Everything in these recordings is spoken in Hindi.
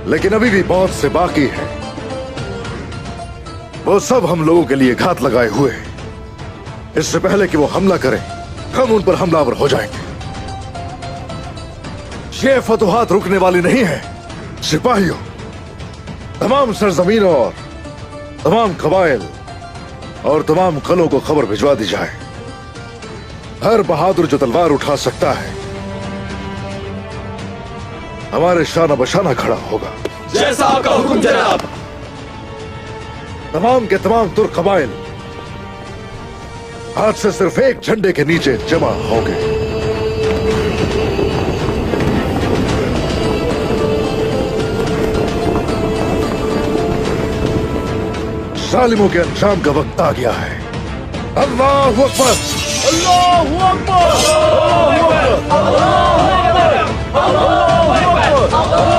लेकिन अभी भी बहुत से बाकी हैं। वो सब हम लोगों के लिए घात लगाए हुए हैं। इससे पहले कि वो हमला करें, हम उन पर हमलावर हो जाएंगे। ये फतुहात रुकने वाली नहीं है। सिपाहियों, तमाम सरजमीनों और तमाम कबाइल और तमाम कलों को खबर भिजवा दी जाए। हर बहादुर जो तलवार उठा सकता है हमारे शाना बशाना खड़ा होगा। जैसा आपका हुक्म जनाब। तमाम के तमाम तुर्क कबाइल आज से सिर्फ एक झंडे के नीचे जमा होंगे। जालिमों के अंजाम का वक्त आ गया है। अल्लाहु अकबर, अल्लाहु अकबर, अल्लाहु अकबर, अल्लाहु अकबर, अल्लाहु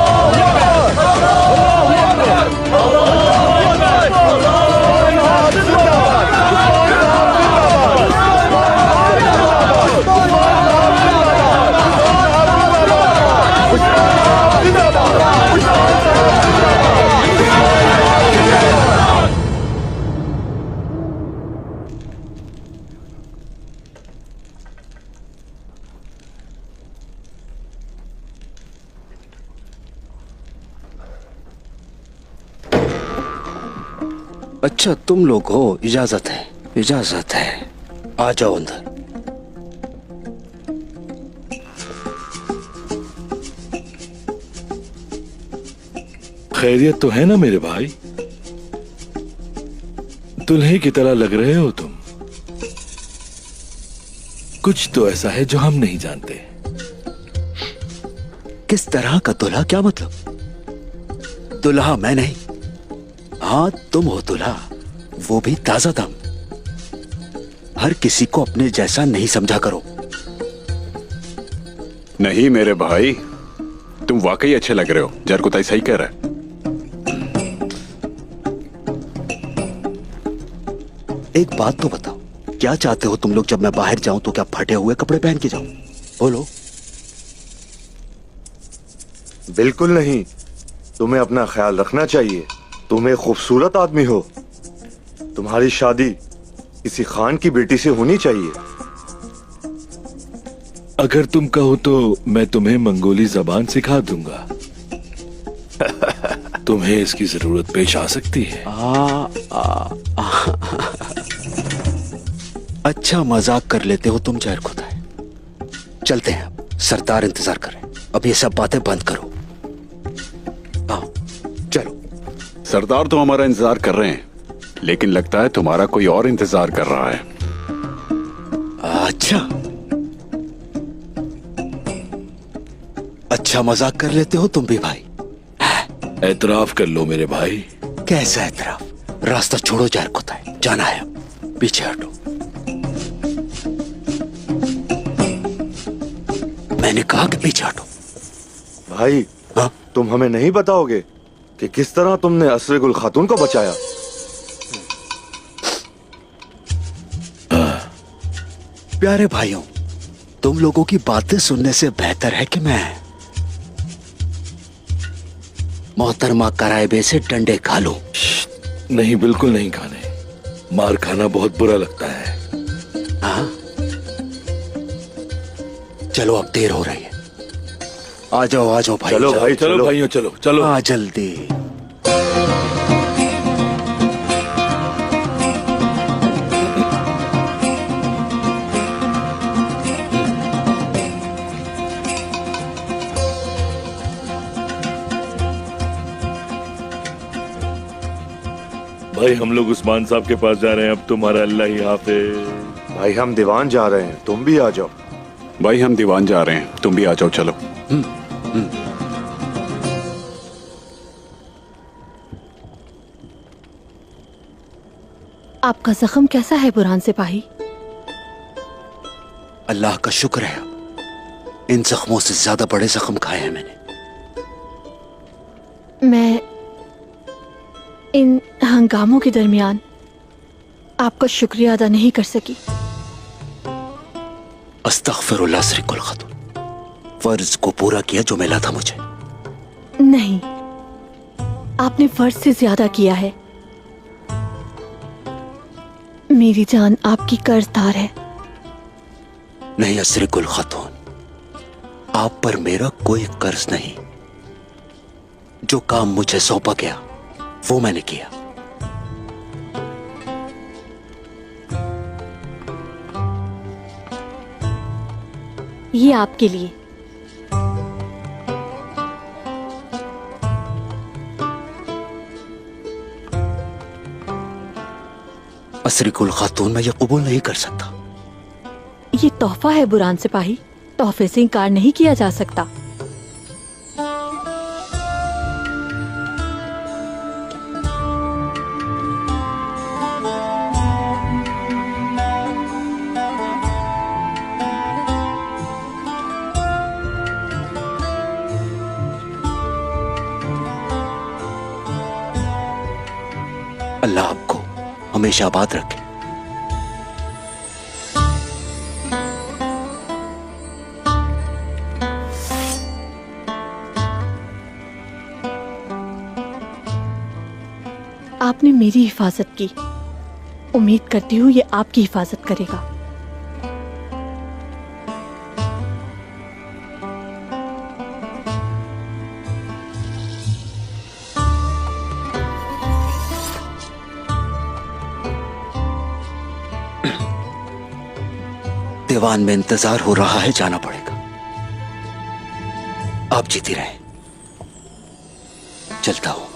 अच्छा तुम लोग हो, इजाजत है, इजाजत है। आ जाओ अंदर। खैरियत तो है ना मेरे भाई? दुल्हे की तरह लग रहे हो तुम। कुछ तो ऐसा है जो हम नहीं जानते। किस तरह का दुल्हा? क्या मतलब? दुल्हा मैं नहीं, हाँ तुम हो दुल्हा, वो भी ताजा दम। हर किसी को अपने जैसा नहीं समझा करो। नहीं मेरे भाई, तुम वाकई अच्छे लग रहे हो। जरकुताई सही कह रहा है। एक बात तो बताओ, क्या चाहते हो तुम लोग? जब मैं बाहर जाऊं तो क्या फटे हुए कपड़े पहन के जाऊं? बोलो। बिल्कुल नहीं, तुम्हें अपना ख्याल रखना चाहिए। तुम एक खूबसूरत आदमी हो। तुम्हारी शादी किसी खान की बेटी से होनी चाहिए। अगर तुम कहो तो मैं तुम्हें मंगोली जबान सिखा दूंगा। तुम्हें इसकी जरूरत पेश आ सकती है। अच्छा मजाक कर लेते हो तुम जरकुताई। चलते हैं, सरदार इंतजार कर रहे हैं। अब ये सब बातें बंद करो। आओ चलो। सरदार तो हमारा इंतजार कर रहे हैं, लेकिन लगता है तुम्हारा कोई और इंतजार कर रहा है। अच्छा मजाक कर लेते हो तुम भी भाई। एतराफ कर लो मेरे भाई। कैसा एतराफ? रास्ता छोड़ो जरकुताई, जाना है। अब पीछे हटो। मैंने कहा कि पीछे हटो। भाई हाँ? तुम हमें नहीं बताओगे कि किस तरह तुमने असरे गुल खातून को बचाया? प्यारे भाइयों, तुम लोगों की बातें सुनने से बेहतर है कि मैं मोहतरमा कराइबे से डंडे खा लूं। नहीं, बिल्कुल नहीं खाने। मार खाना बहुत बुरा लगता है। हाँ? चलो अब देर हो रही है। आ जाओ भाई। चलो भाई, चलो भाइयों, चलो चलो। आ जल्दी। भाई हम लोग उस्मान साहब के पास जा रहे हैं। अब तुम्हारा अल्लाह ही हाफिज। भाई हम दीवान जा रहे हैं, तुम भी आ जाओ। भाई हम दीवान जा रहे हैं, तुम भी आ जाओ। चलो। आपका जख्म कैसा है बुरहान सिपाही? अल्लाह का शुक्र है, इन जख्मों से ज्यादा बड़े जख्म खाए हैं मैंने। मैं इन हंगामों के दरमियान आपका शुक्रिया अदा नहीं कर सकी। अस्तगफिरुल्लाह सरीकुल खातून, फर्ज को पूरा किया जो मिला था मुझे। नहीं, आपने फर्ज से ज्यादा किया है। मेरी जान आपकी कर्जदार है। नहीं असरी गुल खातून, आप पर मेरा कोई कर्ज नहीं। जो काम मुझे सौंपा गया वो मैंने किया। ये आपके लिए। असरी गुल खातून, मैं ये कबूल नहीं कर सकता। ये तोहफा है बुरान सिपाही, तोहफे से इनकार नहीं किया जा सकता। अल्लाह आपको हमेशा आबाद रखे। आपने मेरी हिफाजत की, उम्मीद करती हूँ ये आपकी हिफाजत करेगा। दीवान में इंतजार हो रहा है, जाना पड़ेगा। आप जीती रहे। चलता हूं।